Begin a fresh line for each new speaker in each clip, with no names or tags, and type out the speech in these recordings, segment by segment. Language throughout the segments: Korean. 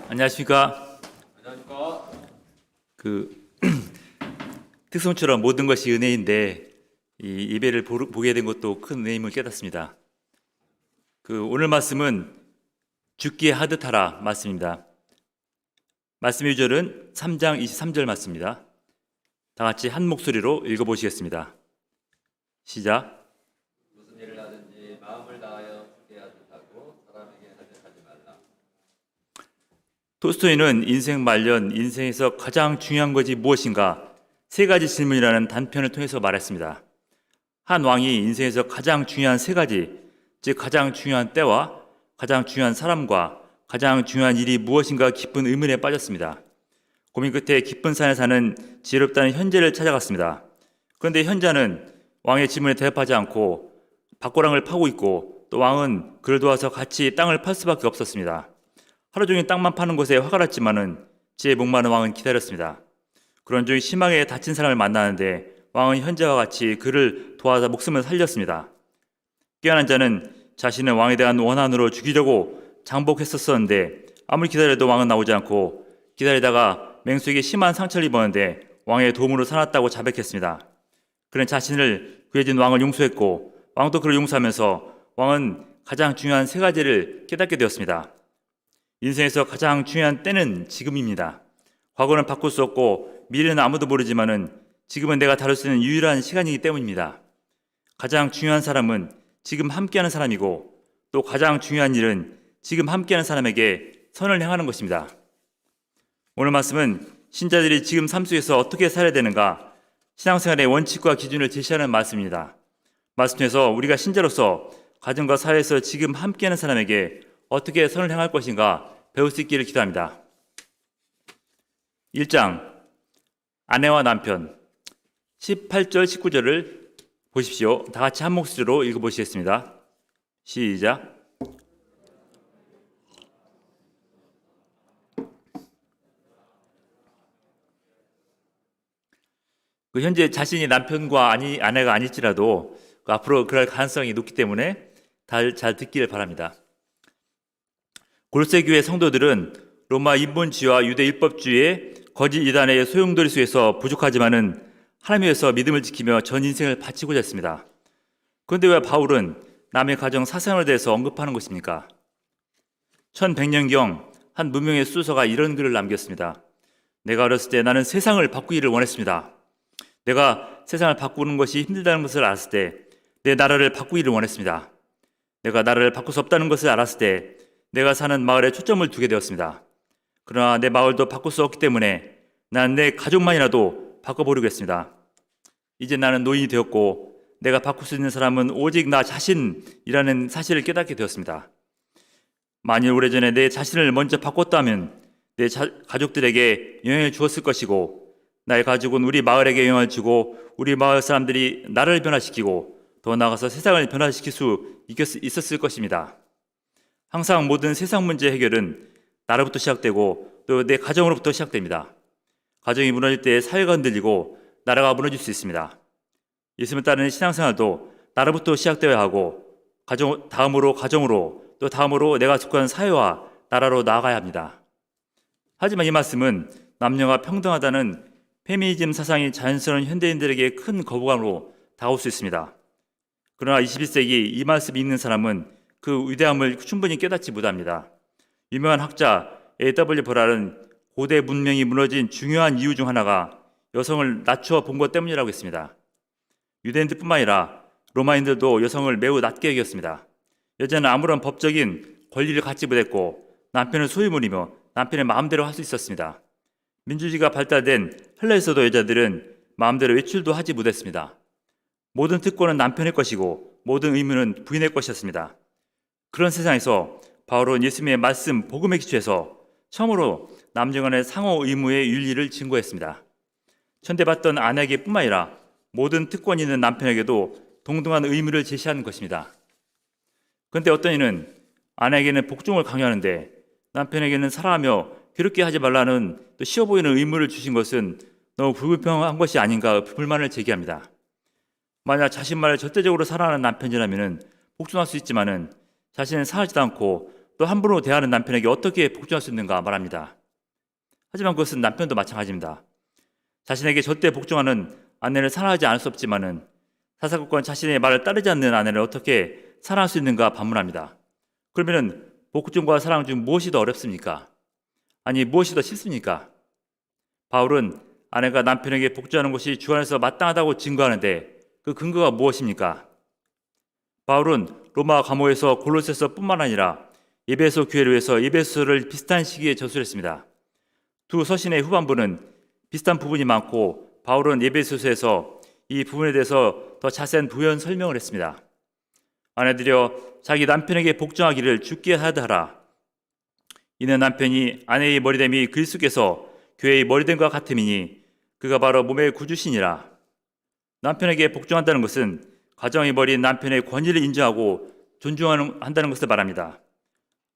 안녕하십니까.
안녕하십니까.
그 특성처럼 모든 것이 은혜인데 이 예배를 보게 된 것도 큰 은혜임을 깨닫습니다. 오늘 말씀은 죽기에 하듯 하라 말씀입니다. 말씀 유절은 3장 23절 말씀입니다. 다 같이 한 목소리로 읽어보시겠습니다. 시작.
무슨 일을 하든지 마음을 다하여 주게 하듯 하고 사람에게 하듯 하지 말라.
톨스토이는 인생 말년, 인생에서 가장 중요한 것이 무엇인가 세 가지 질문이라는 단편을 통해서 말했습니다. 한 왕이 인생에서 가장 중요한 세 가지, 즉 가장 중요한 때와 가장 중요한 사람과 가장 중요한 일이 무엇인가 깊은 의문에 빠졌습니다. 고민 끝에 깊은 산에 사는 지혜롭다는 현재를 찾아갔습니다. 그런데 현자는 왕의 질문에 대답하지 않고 밭고랑을 파고 있고 또 왕은 그를 도와서 같이 땅을 팔 수밖에 없었습니다. 하루 종일 땅만 파는 것에 화가 났지만은 지혜에 목마른 왕은 기다렸습니다. 그런 중 심하게 다친 사람을 만나는데 왕은 현자와 같이 그를 도와서 목숨을 살렸습니다. 깨어난 자는 자신은 왕에 대한 원한으로 죽이려고 장복했었는데 아무리 기다려도 왕은 나오지 않고 기다리다가 맹수에게 심한 상처를 입었는데 왕의 도움으로 살았다고 자백했습니다. 그는 자신을 구해준 왕을 용서했고 왕도 그를 용서하면서 왕은 가장 중요한 세 가지를 깨닫게 되었습니다. 인생에서 가장 중요한 때는 지금입니다. 과거는 바꿀 수 없고 미래는 아무도 모르지만은 지금은 내가 다룰 수 있는 유일한 시간이기 때문입니다. 가장 중요한 사람은 지금 함께하는 사람이고 또 가장 중요한 일은 지금 함께하는 사람에게 선을 행하는 것입니다. 오늘 말씀은 신자들이 지금 삶 속에서 어떻게 살아야 되는가 신앙생활의 원칙과 기준을 제시하는 말씀입니다. 말씀 중에서 우리가 신자로서 가정과 사회에서 지금 함께하는 사람에게 어떻게 선을 행할 것인가 배울 수 있기를 기도합니다. 1장 아내와 남편 18절 19절을 보십시오. 다 같이 한 목소리로 읽어보시겠습니다. 시작. 현재 자신이 남편과 아내가 아닐지라도 앞으로 그럴 가능성이 높기 때문에 잘 듣기를 바랍니다. 골로새 교회 성도들은 로마 인본주의와 유대 율법주의의 거짓 이단의 소용돌이 속에서 부족하지만은 하나님 위해서 믿음을 지키며 전 인생을 바치고자 했습니다. 그런데 왜 바울은 남의 가정 사상에 대해서 언급하는 것입니까? 1100년경 한 무명의 수도사가 이런 글을 남겼습니다. 내가 어렸을 때 나는 세상을 바꾸기를 원했습니다. 내가 세상을 바꾸는 것이 힘들다는 것을 알았을 때 내 나라를 바꾸기를 원했습니다. 내가 나라를 바꿀 수 없다는 것을 알았을 때 내가 사는 마을에 초점을 두게 되었습니다. 그러나 내 마을도 바꿀 수 없기 때문에 난 내 가족만이라도 바꿔보려고 했습니다. 이제 나는 노인이 되었고 내가 바꿀 수 있는 사람은 오직 나 자신이라는 사실을 깨닫게 되었습니다. 만일 오래전에 내 자신을 먼저 바꿨다면 내 가족들에게 영향을 주었을 것이고 나의 가족은 우리 마을에게 영향을 주고 우리 마을 사람들이 나를 변화시키고 더 나아가서 세상을 변화시킬 수 있었을 것입니다. 항상 모든 세상 문제 해결은 나로부터 시작되고 또 내 가정으로부터 시작됩니다. 가정이 무너질 때 사회가 흔들리고 나라가 무너질 수 있습니다. 예수님을 따르는 신앙생활도 나로부터 시작되어야 하고 다음으로 가정으로 또 다음으로 내가 속한 사회와 나라로 나아가야 합니다. 하지만 이 말씀은 남녀가 평등하다는 페미니즘 사상이 자연스러운 현대인들에게 큰 거부감으로 다가올 수 있습니다. 그러나 21세기 이 말씀이 읽는 사람은 그 위대함을 충분히 깨닫지 못합니다. 유명한 학자 A.W. 버랄은 고대 문명이 무너진 중요한 이유 중 하나가 여성을 낮춰 본 것 때문이라고 했습니다. 유대인들뿐만 아니라 로마인들도 여성을 매우 낮게 여겼습니다. 여자는 아무런 법적인 권리를 갖지 못했고 남편을 소유물이며 남편의 마음대로 할 수 있었습니다. 민주주의가 발달된 헬라에서도 여자들은 마음대로 외출도 하지 못했습니다. 모든 특권은 남편의 것이고 모든 의무는 부인의 것이었습니다. 그런 세상에서 바울은 예수님의 말씀 복음의 기초에서 처음으로 남녀 간의 상호 의무의 윤리를 증거했습니다. 천대받던 아내에게뿐만 아니라 모든 특권이 있는 남편에게도 동등한 의무를 제시하는 것입니다. 그런데 어떤 이는 아내에게는 복종을 강요하는데 남편에게는 사랑하며 괴롭게 하지 말라는 또 쉬워 보이는 의무를 주신 것은 너무 불공평한 것이 아닌가 불만을 제기합니다. 만약 자신만을 절대적으로 사랑하는 남편이라면 복종할 수 있지만은 자신은 상하지도 않고 또 함부로 대하는 남편에게 어떻게 복종할 수 있는가 말합니다. 하지만 그것은 남편도 마찬가지입니다. 자신에게 절대 복종하는 아내를 사랑하지 않을 수 없지만은 사사건건 자신의 말을 따르지 않는 아내를 어떻게 사랑할 수 있는가 반문합니다. 그러면은 복종과 사랑 중 무엇이 더 어렵습니까? 아니 무엇이 더 쉽습니까? 바울은 아내가 남편에게 복종하는 것이 주 안에서 마땅하다고 증거하는데 그 근거가 무엇입니까? 바울은 로마 감옥에서 골로새서뿐만 아니라 에베소 교회를 위해서 에베소를 비슷한 시기에 저술했습니다. 두 서신의 후반부는 비슷한 부분이 많고 바울은 에베소서에서 이 부분에 대해서 더 자세한 부연 설명을 했습니다. 아내들여 자기 남편에게 복종하기를 주께 하여하라. 이는 남편이 아내의 머리됨이 그리스도께서 교회의 머리됨과 같음이니 그가 바로 몸의 구주시니라. 남편에게 복종한다는 것은 가정의 머리인 남편의 권위를 인정하고 존중한다는 것을 말합니다.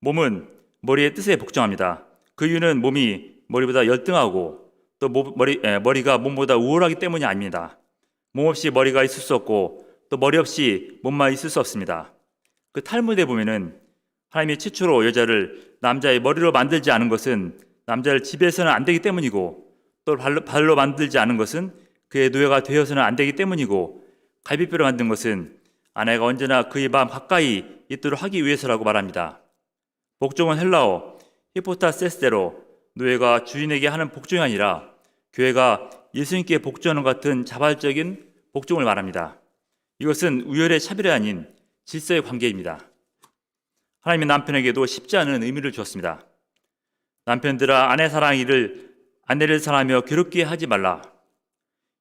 몸은 머리의 뜻에 복종합니다. 그 이유는 몸이 머리보다 열등하고 또 머리가 몸보다 우월하기 때문이 아닙니다. 몸 없이 머리가 있을 수 없고 또 머리 없이 몸만 있을 수 없습니다. 그 탈무드에 보면은 하나님이 최초로 여자를 남자의 머리로 만들지 않은 것은 남자를 지배해서는 안 되기 때문이고 또 발로 만들지 않은 것은 그의 노예가 되어서는 안 되기 때문이고 갈비뼈로 만든 것은 아내가 언제나 그의 마음 가까이 있도록 하기 위해서라고 말합니다. 복종은 헬라어 히포타세스대로 노예가 주인에게 하는 복종이 아니라 교회가 예수님께 복종하는 것 같은 자발적인 복종을 말합니다. 이것은 우열의 차별이 아닌 질서의 관계입니다. 하나님이 남편에게도 쉽지 않은 의미를 주었습니다. 남편들아 아내를 사랑하며 괴롭게 하지 말라.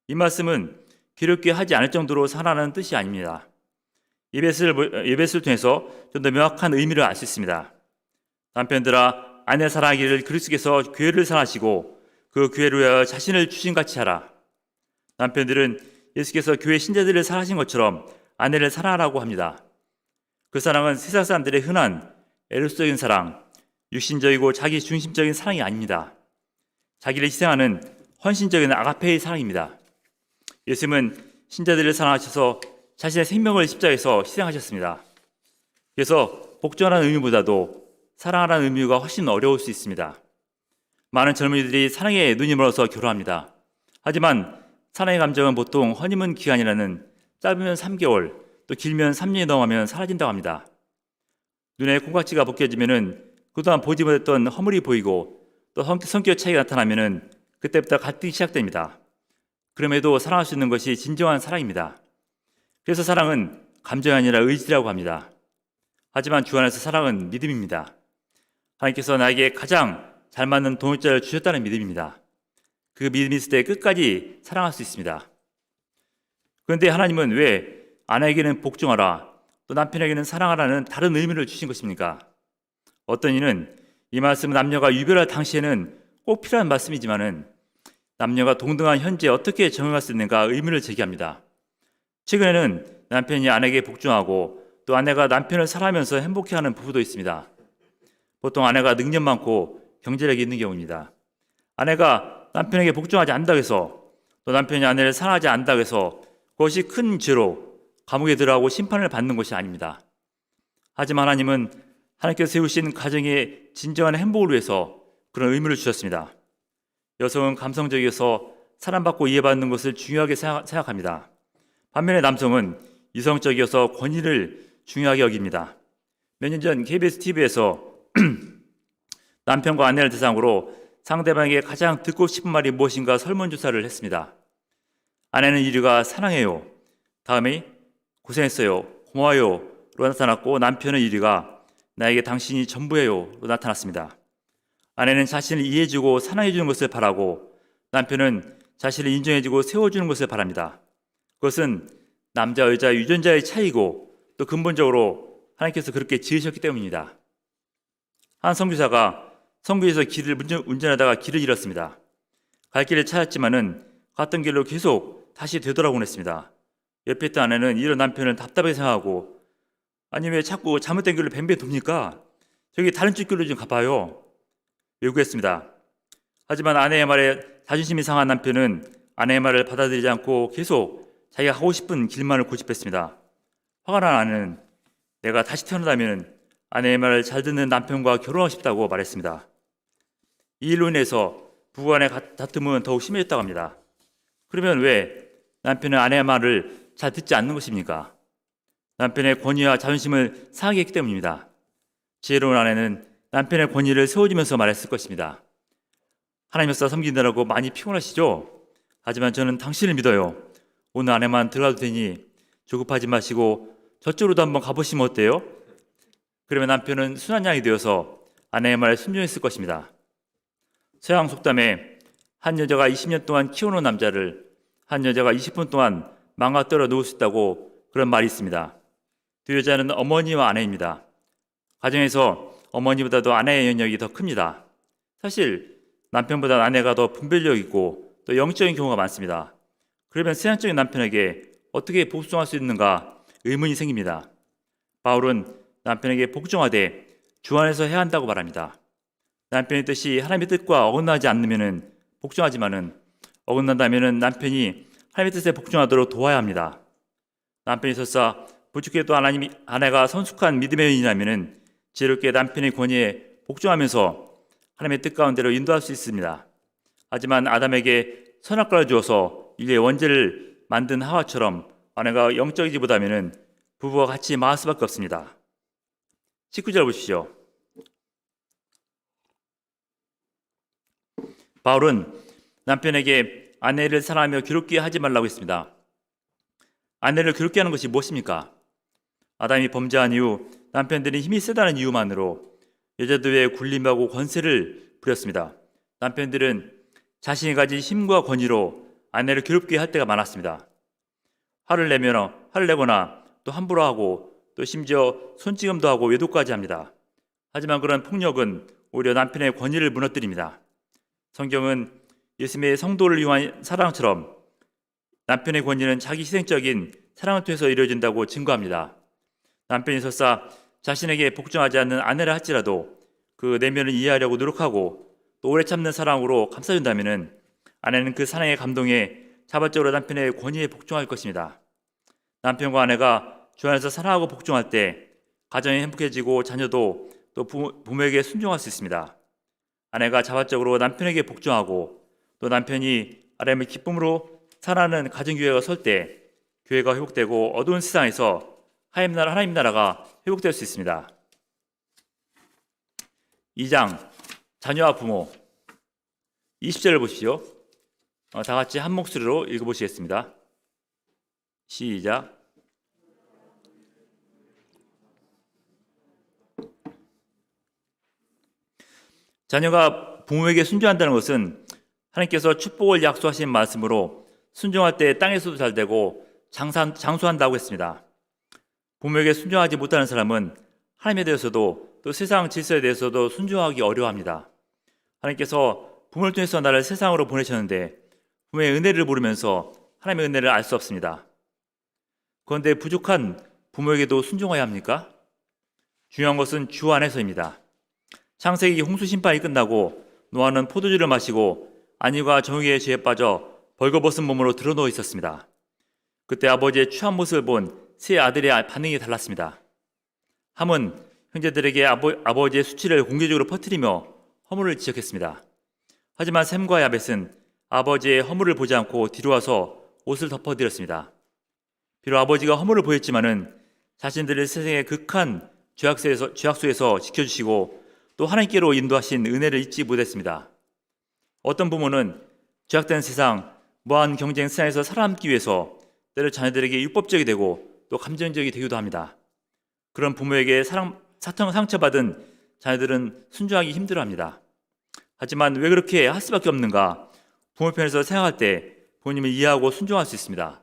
이 말씀은 괴롭게 하지 않을 정도로 사랑하는 뜻이 아닙니다. 예배를 통해서 좀 더 명확한 의미를 알 수 있습니다. 남편들아 아내 사랑하기를 그리스도께서 교회를 사랑하시고 그 교회를 위하여 자신을 주신같이 하라. 남편들은 예수께서 교회 신자들을 사랑하신 것처럼 아내를 사랑하라고 합니다. 그 사랑은 세상 사람들의 흔한 에로스적인 사랑, 육신적이고 자기 중심적인 사랑이 아닙니다. 자기를 희생하는 헌신적인 아가페의 사랑입니다. 예수님은 신자들을 사랑하셔서 자신의 생명을 십자가에서 희생하셨습니다. 그래서 복종하라는 의미보다도 사랑하라는 의미가 훨씬 어려울 수 있습니다. 많은 젊은이들이 사랑에 눈이 멀어서 결혼합니다. 하지만 사랑의 감정은 보통 허니문 기간이라는 짧으면 3개월, 또 길면 3년이 넘어가면 사라진다고 합니다. 눈에 콩깍지가 벗겨지면은 그동안 보지 못했던 허물이 보이고 또 성격 차이가 나타나면은 그때부터 갈등이 시작됩니다. 그럼에도 사랑할 수 있는 것이 진정한 사랑입니다. 그래서 사랑은 감정이 아니라 의지라고 합니다. 하지만 주 안에서 사랑은 믿음입니다. 하나님께서 나에게 가장 잘 맞는 동역자를 주셨다는 믿음입니다. 그 믿음이 있을 때 끝까지 사랑할 수 있습니다. 그런데 하나님은 왜 아내에게는 복종하라, 또 남편에게는 사랑하라는 다른 의미를 주신 것입니까? 어떤 이는 이 말씀은 남녀가 유별할 당시에는 꼭 필요한 말씀이지만은 남녀가 동등한 현재에 어떻게 적용할 수 있는가 의문을 제기합니다. 최근에는 남편이 아내에게 복종하고 또 아내가 남편을 사랑하면서 행복해하는 부부도 있습니다. 보통 아내가 능력 많고 경제력이 있는 경우입니다. 아내가 남편에게 복종하지 않는다고 해서 또 남편이 아내를 사랑하지 않는다고 해서 그것이 큰 죄로 감옥에 들어가고 심판을 받는 것이 아닙니다. 하지만 하나님은 하나님께서 세우신 가정의 진정한 행복을 위해서 그런 의무를 주셨습니다. 여성은 감성적이어서 사랑받고 이해받는 것을 중요하게 생각합니다. 반면에 남성은 이성적이어서 권위를 중요하게 여깁니다. 몇 년 전 KBS TV에서 남편과 아내를 대상으로 상대방에게 가장 듣고 싶은 말이 무엇인가 설문조사를 했습니다. 아내는 1위가 사랑해요, 다음에 고생했어요, 고마워요 로 나타났고 남편은 1위가 나에게 당신이 전부예요 로 나타났습니다. 아내는 자신을 이해해주고 사랑해주는 것을 바라고 남편은 자신을 인정해주고 세워주는 것을 바랍니다. 그것은 남자 여자 유전자의 차이고 또 근본적으로 하나님께서 그렇게 지으셨기 때문입니다. 한 선교사가 선교에서 길을 운전하다가 길을 잃었습니다. 갈 길을 찾았지만은 갔던 길로 계속 다시 되돌아오곤 했습니다. 옆에 있던 아내는 이런 남편을 답답하게 생각하고 아니 왜 자꾸 잘못된 길로 뱀뱀 돕니까? 저기 다른 길로 좀 가봐요 요구했습니다. 하지만 아내의 말에 자존심이 상한 남편은 아내의 말을 받아들이지 않고 계속 자기가 하고 싶은 길만을 고집했습니다. 화가 난 아내는 내가 다시 태어난다면 아내의 말을 잘 듣는 남편과 결혼하고 싶다고 말했습니다. 이 일로 인해서 부부 간의 다툼은 더욱 심해졌다고 합니다. 그러면 왜 남편은 아내의 말을 잘 듣지 않는 것입니까? 남편의 권위와 자존심을 상하게 했기 때문입니다. 지혜로운 아내는 남편의 권위를 세워주면서 말했을 것입니다. 하나님 역사 섬긴다라고 많이 피곤하시죠? 하지만 저는 당신을 믿어요. 오늘 안에만 들어가도 되니 조급하지 마시고 저쪽으로도 한번 가보시면 어때요? 그러면 남편은 순한 양이 되어서 아내의 말에 순종했을 것입니다. 서양 속담에 한 여자가 20년 동안 키워놓은 남자를 한 여자가 20분 동안 망가뜨려 놓을 수 있다고 그런 말이 있습니다. 두 여자는 어머니와 아내입니다. 가정에서 어머니보다도 아내의 영역이 더 큽니다. 사실 남편보다 아내가 더 분별력 있고 또 영적인 경우가 많습니다. 그러면 세상적인 남편에게 어떻게 복종할 수 있는가 의문이 생깁니다. 바울은 남편에게 복종하되 주 안에서 해야 한다고 말합니다. 남편의 뜻이 하나님의 뜻과 어긋나지 않으면 복종하지만은 어긋난다면 남편이 하나님의 뜻에 복종하도록 도와야 합니다. 남편이 설사 부축해도 아내가 성숙한 믿음의 여인이라면 지혜롭게 남편의 권위에 복종하면서 하나님의 뜻 가운데로 인도할 수 있습니다. 하지만 아담에게 선악과를 주어서 인류의 원죄를 만든 하와처럼 아내가 영적이지 못하면 부부와 같이 망할 수밖에 없습니다. 19절 보시죠. 바울은 남편에게 아내를 사랑하며 괴롭게 하지 말라고 했습니다. 아내를 괴롭게 하는 것이 무엇입니까? 아담이 범죄한 이후 남편들이 힘이 세다는 이유만으로 여자들의 굴림하고 권세를 부렸습니다. 남편들은 자신이 가진 힘과 권위로 아내를 괴롭게 할 때가 많았습니다. 화를 내거나 또 함부로 하고 또 심지어 손찌검도 하고 외도까지 합니다. 하지만 그런 폭력은 오히려 남편의 권위를 무너뜨립니다. 성경은 예수님의 성도를 위한 사랑처럼 남편의 권위는 자기 희생적인 사랑을 통해서 이루어진다고 증거합니다. 남편이 설사 자신에게 복종하지 않는 아내라 할지라도 그 내면을 이해하려고 노력하고 또 오래 참는 사랑으로 감싸준다면 아내는 그 사랑의 감동에 자발적으로 남편의 권위에 복종할 것입니다. 남편과 아내가 주 안에서 사랑하고 복종할 때 가정이 행복해지고 자녀도 또 부모에게 순종할 수 있습니다. 아내가 자발적으로 남편에게 복종하고 또 남편이 아내의 기쁨으로 살아가는 가정교회가 설 때 교회가 회복되고 어두운 세상에서 하나님 나라가 회복될 수 있습니다. 2장 자녀와 부모 20절을 보시죠. 다 같이 한 목소리로 읽어보시겠습니다. 시작. 자녀가 부모에게 순종한다는 것은 하나님께서 축복을 약속하신 말씀으로 순종할 때 땅에서도 잘 되고 장수한다고 했습니다. 부모에게 순종하지 못하는 사람은 하나님에 대해서도 또 세상 질서에 대해서도 순종하기 어려워합니다. 하나님께서 부모를 통해서 나를 세상으로 보내셨는데 부모의 은혜를 모르면서 하나님의 은혜를 알 수 없습니다. 그런데 부족한 부모에게도 순종해야 합니까? 중요한 것은 주 안에서입니다. 창세기 홍수 심판이 끝나고 노아는 포도주를 마시고 안위와 정의의 죄에 빠져 벌거벗은 몸으로 드러누워 있었습니다. 그때 아버지의 추한 모습을 본 세 아들의 반응이 달랐습니다. 함은 형제들에게 아버지의 수치를 공개적으로 퍼뜨리며 허물을 지적했습니다. 하지만 셈과 야벳은 아버지의 허물을 보지 않고 뒤로 와서 옷을 덮어드렸습니다. 비록 아버지가 허물을 보였지만은 자신들을 세상의 극한 죄악소에서 지켜주시고 또 하나님께로 인도하신 은혜를 잊지 못했습니다. 어떤 부모는 죄악된 세상, 무한 경쟁 세상에서 살아남기 위해서 때로 자녀들에게 율법적이 되고 또 감정적이 되기도 합니다. 그런 부모에게 상처받은 자녀들은 순종하기 힘들어합니다. 하지만 왜 그렇게 할 수밖에 없는가? 부모 편에서 생각할 때 부모님을 이해하고 순종할 수 있습니다.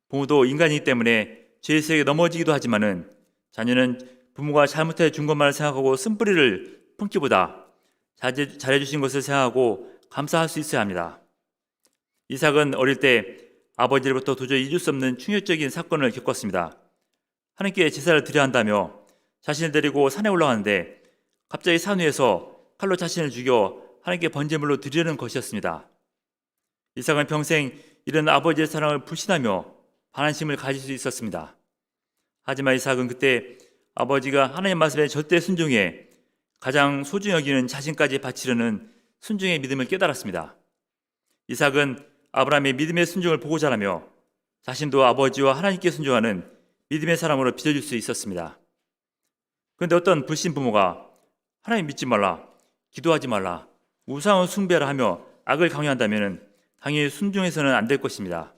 부모도 인간이기 때문에 죄의 세계에 넘어지기도 하지만은 자녀는 부모가 잘못해 준 것만을 생각하고 쓴뿌리를 품기보다 잘해주신 것을 생각하고 감사할 수 있어야 합니다. 이삭은 어릴 때 아버지로부터 도저히 잊을 수 없는 충격적인 사건을 겪었습니다. 하나님께 제사를 드려야 한다며 자신을 데리고 산에 올라가는데 갑자기 산 위에서 칼로 자신을 죽여 하나님께 번제물로 드리려는 것이었습니다. 이삭은 평생 이런 아버지의 사랑을 불신하며 반한심을 가질 수 있었습니다. 하지만 이삭은 그때 아버지가 하나님 말씀에 절대 순종해 가장 소중히 여기는 자신까지 바치려는 순종의 믿음을 깨달았습니다. 이삭은 아브라함의 믿음의 순종을 보고 자라며 자신도 아버지와 하나님께 순종하는 믿음의 사람으로 빚어질 수 있었습니다. 그런데 어떤 불신 부모가 하나님 믿지 말라, 기도하지 말라, 우상을 숭배하라 하며 악을 강요한다면 당연히 순종해서는 안 될 것입니다.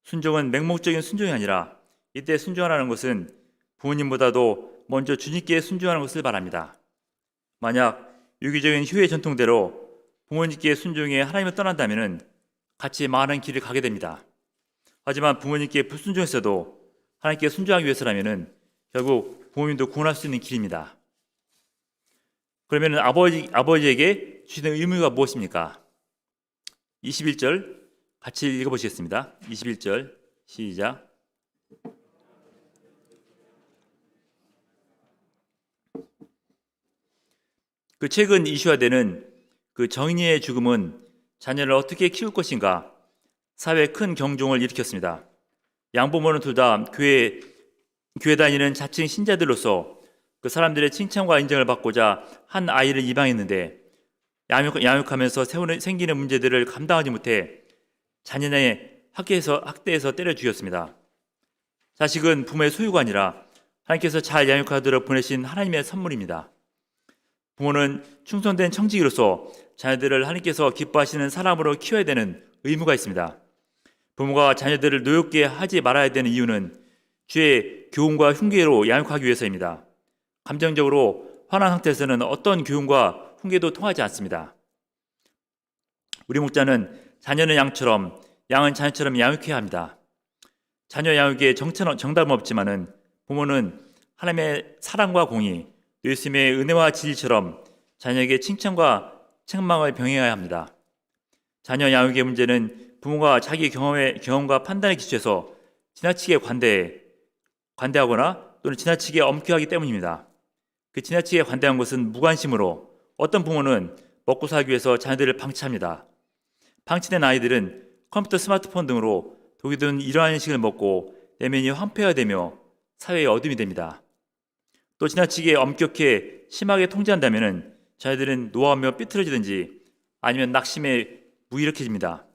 순종은 맹목적인 순종이 아니라 이때 순종하라는 것은 부모님보다도 먼저 주님께 순종하는 것을 말합니다. 만약 유기적인 효의 전통대로 부모님께 순종해 하나님을 떠난다면 같이 망하는 길을 가게 됩니다. 하지만 부모님께 불순종했어도 하나님께 순종하기 위해서라면 결국 부모님도 구원할 수 있는 길입니다. 그러면 아버지에게 주시는 의무가 무엇입니까? 21절 같이 읽어보시겠습니다. 21절 시작. 그 최근 이슈화되는 그 정의의 죽음은 자녀를 어떻게 키울 것인가 사회에 큰 경종을 일으켰습니다. 양부모는 둘 다 교회 다니는 자칭 신자들로서 그 사람들의 칭찬과 인정을 받고자 한 아이를 입양했는데 양육하면서 생기는 문제들을 감당하지 못해 자녀의 학대에서 때려 죽였습니다. 자식은 부모의 소유가 아니라 하나님께서 잘 양육하도록 보내신 하나님의 선물입니다. 부모는 충성된 청지기로서 자녀들을 하나님께서 기뻐하시는 사람으로 키워야 되는 의무가 있습니다. 부모가 자녀들을 노엽게 하지 말아야 되는 이유는 주의 교훈과 흉계로 양육하기 위해서입니다. 감정적으로 화난 상태에서는 어떤 교훈과 흉계도 통하지 않습니다. 우리 목자는 자녀는 양처럼, 양은 자녀처럼 양육해야 합니다. 자녀 양육에 정답은 없지만은 부모는 하나님의 사랑과 공의, 예수님의 은혜와 진리처럼 자녀에게 칭찬과 책망을 병행해야 합니다. 자녀 양육의 문제는 부모가 자기 경험과 판단에 기초해서 지나치게 관대하거나 또는 지나치게 엄격하기 때문입니다. 그 지나치게 관대한 것은 무관심으로 어떤 부모는 먹고 살기 위해서 자녀들을 방치합니다. 방치된 아이들은 컴퓨터, 스마트폰 등으로 독이 든 이러한 음식을 먹고 내면이 황폐화되며 사회의 어둠이 됩니다. 또 지나치게 엄격해 심하게 통제한다면 자녀들은 노하며 삐뚤어지든지 아니면 낙심에 무기력해집니다.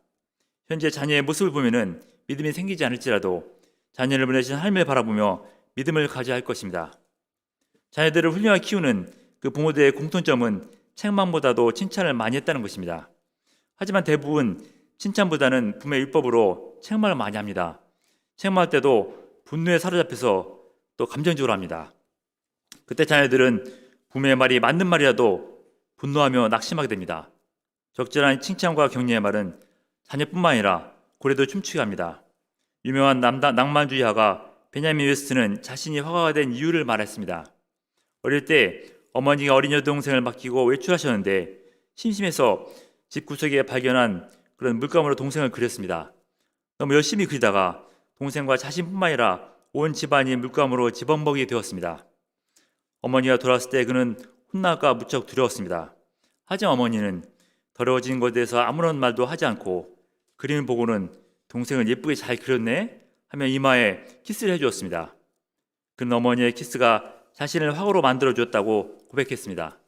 현재 자녀의 모습을 보면 믿음이 생기지 않을지라도 자녀를 보내신 하나님을 바라보며 믿음을 가져야 할 것입니다. 자녀들을 훌륭하게 키우는 그 부모들의 공통점은 책망보다도 칭찬을 많이 했다는 것입니다. 하지만 대부분 칭찬보다는 부모의 율법으로 책망을 많이 합니다. 책망할 때도 분노에 사로잡혀서 또 감정적으로 합니다. 그때 자녀들은 부모의 말이 맞는 말이라도 분노하며 낙심하게 됩니다. 적절한 칭찬과 격려의 말은 자녀뿐만 아니라 고래도 춤추게 합니다. 유명한 낭만주의가가 베냐민 웨스트는 자신이 화가가 된 이유를 말했습니다. 어릴 때 어머니가 어린 여동생을 맡기고 외출하셨는데 심심해서 집 구석에 발견한 그런 물감으로 동생을 그렸습니다. 너무 열심히 그리다가 동생과 자신뿐만 아니라 온 집안이 물감으로 지범벅이 되었습니다. 어머니가 돌아왔을 때 그는 혼날까 무척 두려웠습니다. 하지만 어머니는 더러워진 것에 대해서 아무런 말도 하지 않고 그림을 보고는 동생을 예쁘게 잘 그렸네 하며 이마에 키스를 해주었습니다. 그는 어머니의 키스가 자신을 화가로 만들어주었다고 고백했습니다.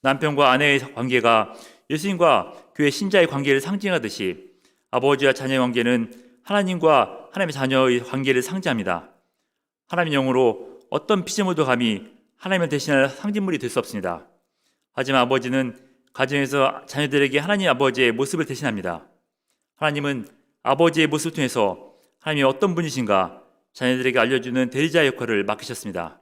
남편과 아내의 관계가 예수님과 교회 신자의 관계를 상징하듯이 아버지와 자녀의 관계는 하나님과 하나님의 자녀의 관계를 상징합니다. 하나님의 영으로 어떤 피조물도 감히 하나님을 대신할 상징물이 될 수 없습니다. 하지만 아버지는 가정에서 자녀들에게 하나님 아버지의 모습을 대신합니다. 하나님은 아버지의 모습을 통해서 하나님이 어떤 분이신가 자녀들에게 알려주는 대리자 역할을 맡기셨습니다.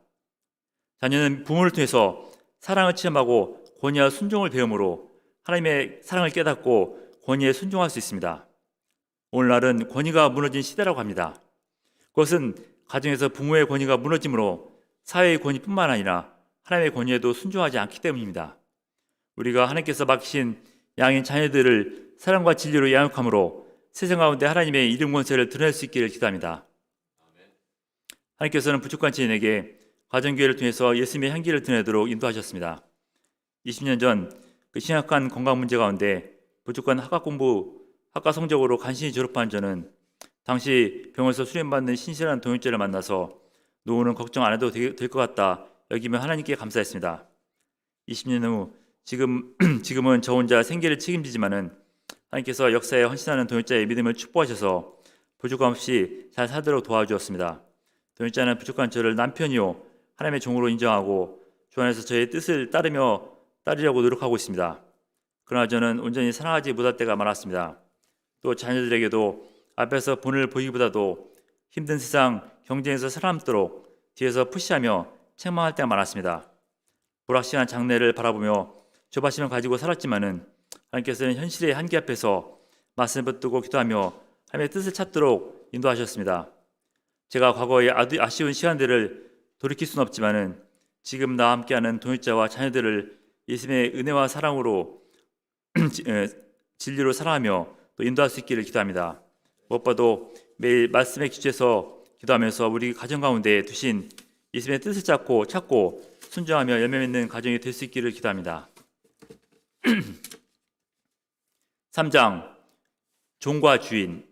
자녀는 부모를 통해서 사랑을 체험하고 권위와 순종을 배움으로 하나님의 사랑을 깨닫고 권위에 순종할 수 있습니다. 오늘날은 권위가 무너진 시대라고 합니다. 그것은 가정에서 부모의 권위가 무너짐으로 사회의 권위뿐만 아니라 하나님의 권위에도 순종하지 않기 때문입니다. 우리가 하나님께서 맡기신 양인 자녀들을 사랑과 진리로 양육함으로 세상 가운데 하나님의 이름 권세를 드러낼 수 있기를 기도합니다. 하나님께서는 부족한 지인에게 가정교회를 통해서 예수님의 향기를 드러내도록 인도하셨습니다. 20년 전 그 심각한 건강 문제 가운데 부족한 학과 성적으로 간신히 졸업한 저는 당시 병원에서 수련받는 신실한 동역자를 만나서 노후는 걱정 안 해도 될 것 같다 여기며 하나님께 감사했습니다. 20년 후 지금은 저 혼자 생계를 책임지지만은 하나님께서 역사에 헌신하는 동역자의 믿음을 축복하셔서 부족함 없이 잘 살도록 도와주었습니다. 동역자는 부족한 저를 남편이요 하나님의 종으로 인정하고 주 안에서 저의 뜻을 따르려고 노력하고 있습니다. 그러나 저는 온전히 사랑하지 못할 때가 많았습니다. 또 자녀들에게도 앞에서 본을 보이기보다도 힘든 세상 경쟁에서 살아남도록 뒤에서 푸시하며 책망할 때가 많았습니다. 불확실한 장래를 바라보며 조바심을 가지고 살았지만은 하나님께서는 현실의 한계 앞에서 말씀을 붙들고 기도하며 하나님의 뜻을 찾도록 인도하셨습니다. 제가 과거의 아쉬운 시간들을 돌이킬 수는 없지만은 지금 나와 함께하는 동역자와 자녀들을 예수님의 은혜와 사랑으로 진리로 사랑하며 또 인도할 수 있기를 기도합니다. 무엇보다도 매일 말씀에 기초해서 기도하면서 우리 가정 가운데 두신 예수님의 뜻을 찾고 순종하며 열매 맺는 가정이 될 수 있기를 기도합니다. 3장 종과 주인.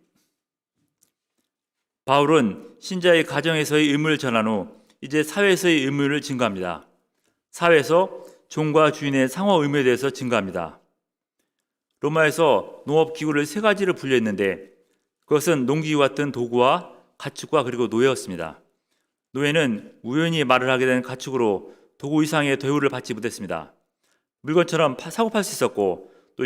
바울은 신자의 가정에서의 의무를 전한 후 이제 사회에서의 의무를 증거합니다. 사회에서 종과 주인의 상호 의무에 대해서 증거합니다. 로마에서 농업기구를 세 가지를 분류했는데 그것은 농기구 같은 도구와 가축과 그리고 노예였습니다. 노예는 우연히 말을 하게 된 가축으로 도구 이상의 대우를 받지 못했습니다. 물건처럼 사고 팔 수 있었고 또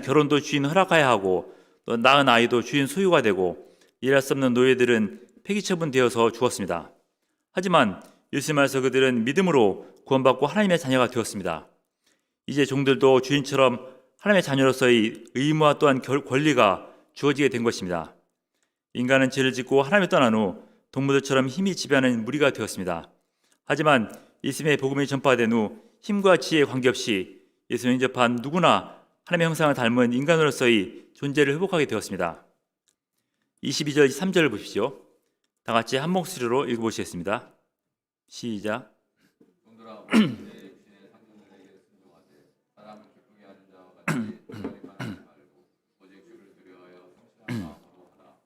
결혼도 주인 허락해야 하고 또 낳은 아이도 주인 소유가 되고 일할 수 없는 노예들은 폐기 처분되어서 죽었습니다. 하지만 예수님 안에서 그들은 믿음으로 구원받고 하나님의 자녀가 되었습니다. 이제 종들도 주인처럼 하나님의 자녀로서의 의무와 또한 권리가 주어지게 된 것입니다. 인간은 죄를 짓고 하나님을 떠난 후 동물들처럼 힘이 지배하는 무리가 되었습니다. 하지만 예수님의 복음이 전파된 후 힘과 지혜에 관계없이 예수님을 인접한 누구나 하나님의 형상을 닮은 인간으로서의 존재를 회복하게 되었습니다. 22절, 3절을 보십시오. 다 같이 한 목소리로 읽어보시겠습니다. 시작.
종들아 내 육신의 상전들에게 순종하되 사람을 기쁘게 하는 자와 같이 도전에 강하지 말고 오직 주를 두려워하여 성실한 마음으로 하라.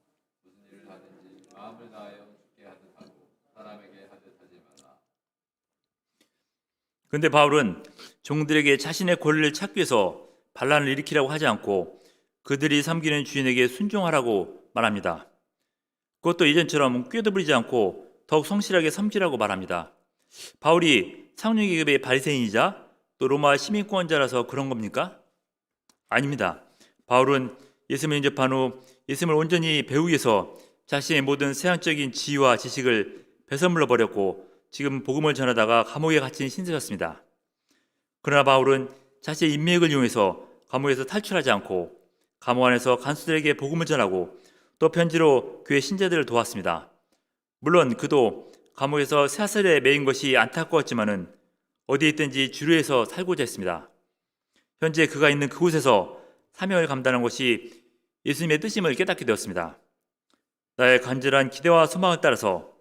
무슨 일을 하든지 마음을 다하여 주께 하듯 하고 사람에게 하듯 하지 말라.
그런데 바울은 종들에게 자신의 권리를 찾기 위해서 반란을 일으키라고 하지 않고 그들이 섬기는 주인에게 순종하라고 말합니다. 그것도 이전처럼 꾀도부리지 않고 더욱 성실하게 섬기라고 말합니다. 바울이 상류계급의 바리새인이자 또 로마 시민권자라서 그런 겁니까? 아닙니다. 바울은 예수님을 인접한 후 예수님을 온전히 배우기 위해서 자신의 모든 세상적인 지위와 지식을 배설물로 버렸고 지금 복음을 전하다가 감옥에 갇힌 신세였습니다. 그러나 바울은 자신의 인맥을 이용해서 감옥에서 탈출하지 않고 감옥 안에서 간수들에게 복음을 전하고 또 편지로 교회 신자들을 도왔습니다. 물론 그도 감옥에서 사슬에 매인 것이 안타까웠지만은 어디에 있든지 주류에서 살고자 했습니다. 현재 그가 있는 그곳에서 사명을 감당하는 것이 예수님의 뜻임을 깨닫게 되었습니다. 나의 간절한 기대와 소망을 따라서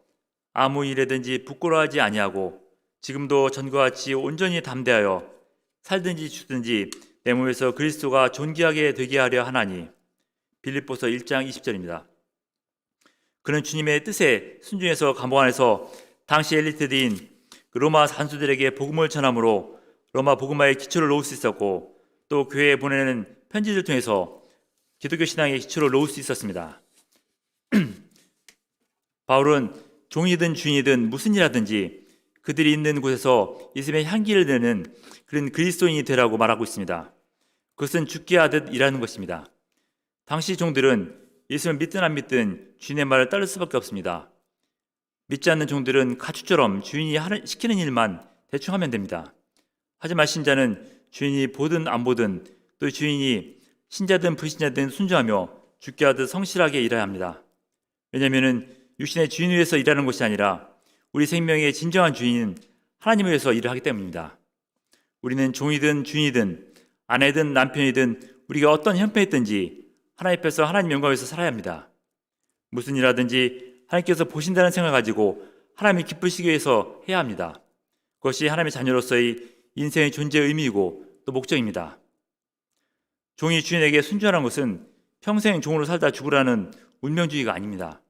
아무 일에든지 부끄러워하지 아니하고 지금도 전과 같이 온전히 담대하여 살든지 죽든지 내 몸에서 그리스도가 존귀하게 되게 하려 하나니. 빌립보서 1장 20절입니다. 그는 주님의 뜻에 순종해서 감옥 안에서 당시 엘리트들인 로마 산수들에게 복음을 전함으로 로마 복음화의 기초를 놓을 수 있었고 또 교회에 보내는 편지를 통해서 기독교 신앙의 기초를 놓을 수 있었습니다. 바울은 종이든 주인이든 무슨 일 하든지 그들이 있는 곳에서 예수님의 향기를 내는 그런 그리스도인이 되라고 말하고 있습니다. 그것은 죽게 하듯 일하는 것입니다. 당시 종들은 예수를 믿든 안 믿든 주인의 말을 따를 수밖에 없습니다. 믿지 않는 종들은 가축처럼 주인이 시키는 일만 대충 하면 됩니다. 하지만 신자는 주인이 보든 안 보든 또 주인이 신자든 불신자든 순종하며 죽게 하듯 성실하게 일해야 합니다. 왜냐하면 육신의 주인 위해서 일하는 것이 아니라 우리 생명의 진정한 주인은 하나님을 위해서 일을 하기 때문입니다. 우리는 종이든 주인이든 아내든 남편이든 우리가 어떤 형편에 있든지 하나님 앞에서 하나님 영광에서 살아야 합니다. 무슨 일 하든지 하나님께서 보신다는 생각을 가지고 하나님이 기쁘시기 위해서 해야 합니다. 그것이 하나님의 자녀로서의 인생의 존재의 의미이고 또 목적입니다. 종이 주인에게 순종하는 것은 평생 종으로 살다 죽으라는 운명주의가 아닙니다.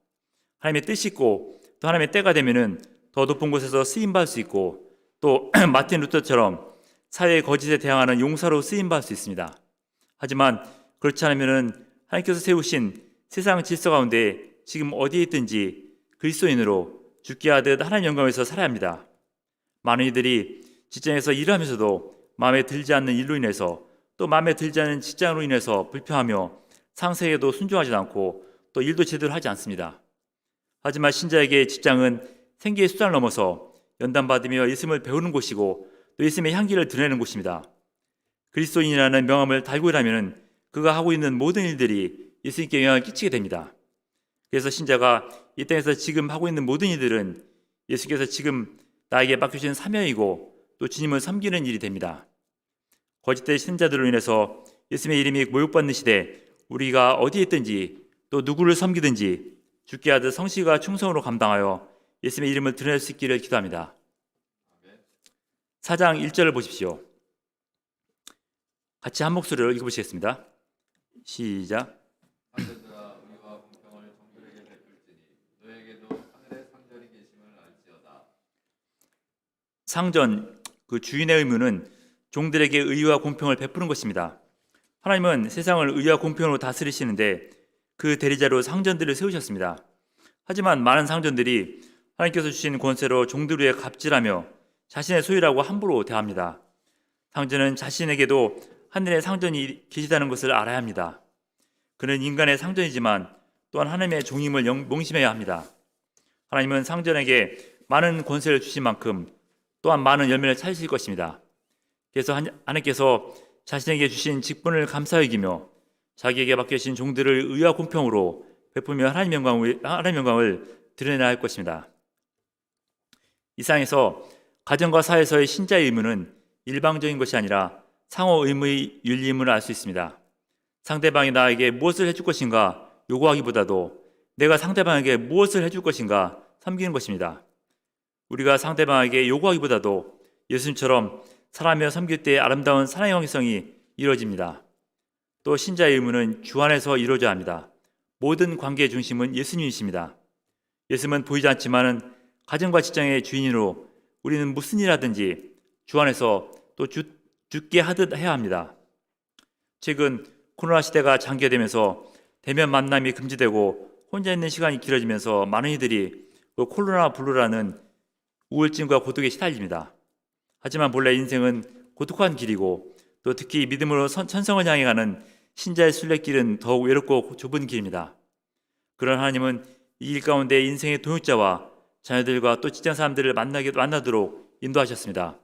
하나님의 뜻이 있고 또 하나님의 때가 되면은 더 높은 곳에서 쓰임 받을 수 있고, 또 마틴 루터처럼 사회의 거짓에 대항하는 용사로 쓰임 받을 수 있습니다. 하지만 그렇지 않으면은 하나님께서 세우신 세상 질서 가운데 지금 어디에 있든지 그리스도인으로 죽게 하듯 하나님 영광에서 살아야 합니다. 많은 이들이 직장에서 일을 하면서도 마음에 들지 않는 일로 인해서, 또 마음에 들지 않는 직장으로 인해서 불평하며 상사에게도 순종하지 않고 또 일도 제대로 하지 않습니다. 하지만 신자에게 직장은 생계의 수단을 넘어서 연단받으며 예수님을 배우는 곳이고 또 예수님의 향기를 드러내는 곳입니다. 그리스도인이라는 명함을 달고 일하면 그가 하고 있는 모든 일들이 예수님께 영향을 끼치게 됩니다. 그래서 신자가 이 땅에서 지금 하고 있는 모든 일들은 예수께서 지금 나에게 맡겨주신 사명이고 또 주님을 섬기는 일이 됩니다. 거짓된 신자들로 인해서 예수님의 이름이 모욕받는 시대, 우리가 어디에 있든지 또 누구를 섬기든지 죽게 하듯 성실과 충성으로 감당하여 예수님의 이름을 드러낼 수 있기를 기도합니다. 4장 1절을 보십시오. 같이 한 목소리로 읽어보시겠습니다. 시작.
상전들아 의와 공평을 종들에게 베풀지니 너에게도 하늘의 상전이 계심을 알지어다.
상전, 그 주인의 의무는 종들에게 의와 공평을 베푸는 것입니다. 하나님은 세상을 의와 공평으로 다스리시는데 그 대리자로 상전들을 세우셨습니다. 하지만 많은 상전들이 하나님께서 주신 권세로 종들 위에 갑질하며 자신의 소유라고 함부로 대합니다. 상전은 자신에게도 하늘의 상전이 계시다는 것을 알아야 합니다. 그는 인간의 상전이지만 또한 하나님의 종임을 명심해야 합니다. 하나님은 상전에게 많은 권세를 주신 만큼 또한 많은 열매를 찾으실 것입니다. 그래서 하나님께서 자신에게 주신 직분을 감사히 여기며 자기에게 맡겨진 종들을 의와 공평으로 베풀며 하나님 영광을 드러내야 할 것입니다. 이상에서 가정과 사회에서의 신자의 의무는 일방적인 것이 아니라 상호 의무의 윤리임을 알 수 있습니다. 상대방이 나에게 무엇을 해줄 것인가 요구하기보다도 내가 상대방에게 무엇을 해줄 것인가 섬기는 것입니다. 우리가 상대방에게 요구하기보다도 예수님처럼 사랑하며 섬길 때의 아름다운 사랑의 형성이 이루어집니다. 또 신자의 의무는 주 안에서 이루어져야 합니다. 모든 관계의 중심은 예수님이십니다. 예수님은 보이지 않지만은 가정과 직장의 주인으로 우리는 무슨 일 하든지 주 안에서 또 죽게 하듯 해야 합니다. 최근 코로나 시대가 장기화되면서 대면 만남이 금지되고 혼자 있는 시간이 길어지면서 많은 이들이 코로나 블루라는 우울증과 고독에 시달립니다. 하지만 본래 인생은 고독한 길이고 또 특히 믿음으로 천성을 향해 가는 신자의 순례길은 더욱 외롭고 좁은 길입니다. 그런 하나님은 이 길 가운데 인생의 동역자와 자녀들과 또 직장 사람들을 만나도록 인도하셨습니다.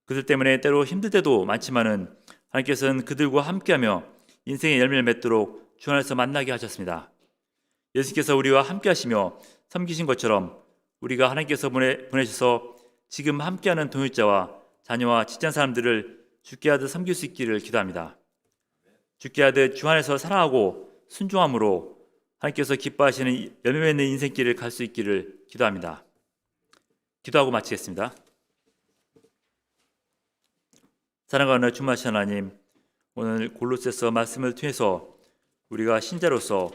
그들 때문에 때로 힘들 때도 많지만은 하나님께서는 그들과 함께하며 인생의 열매를 맺도록 주 안에서 만나게 하셨습니다. 예수께서 우리와 함께하시며 섬기신 것처럼 우리가 하나님께서 보내셔서 지금 함께하는 동역자와 자녀와 직장 사람들을 죽게 하듯 섬길 수 있기를 기도합니다. 죽게 하듯 주 안에서 사랑하고 순종함으로 하나님께서 기뻐하시는 열매 맺는 인생길을 갈 수 있기를 기도합니다. 기도하고 마치겠습니다. 사랑하는 주마신 하나님, 오늘 골로새서 말씀을 통해서 우리가 신자로서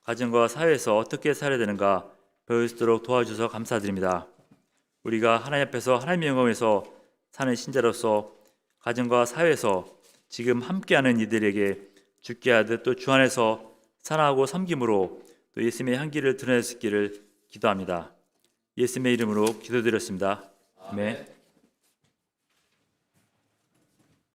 가정과 사회에서 어떻게 살아야 되는가 배울 수 있도록 도와주셔서 감사드립니다. 우리가 하나님 앞에서 하나님의 영광에서 사는 신자로서 가정과 사회에서 지금 함께하는 이들에게 죽게 하듯 또 주 안에서 사랑하고 섬김으로 또 예수님의 향기를 드러낼 수 있기를 기도합니다. 예수님의 이름으로 기도드렸습니다. 아멘.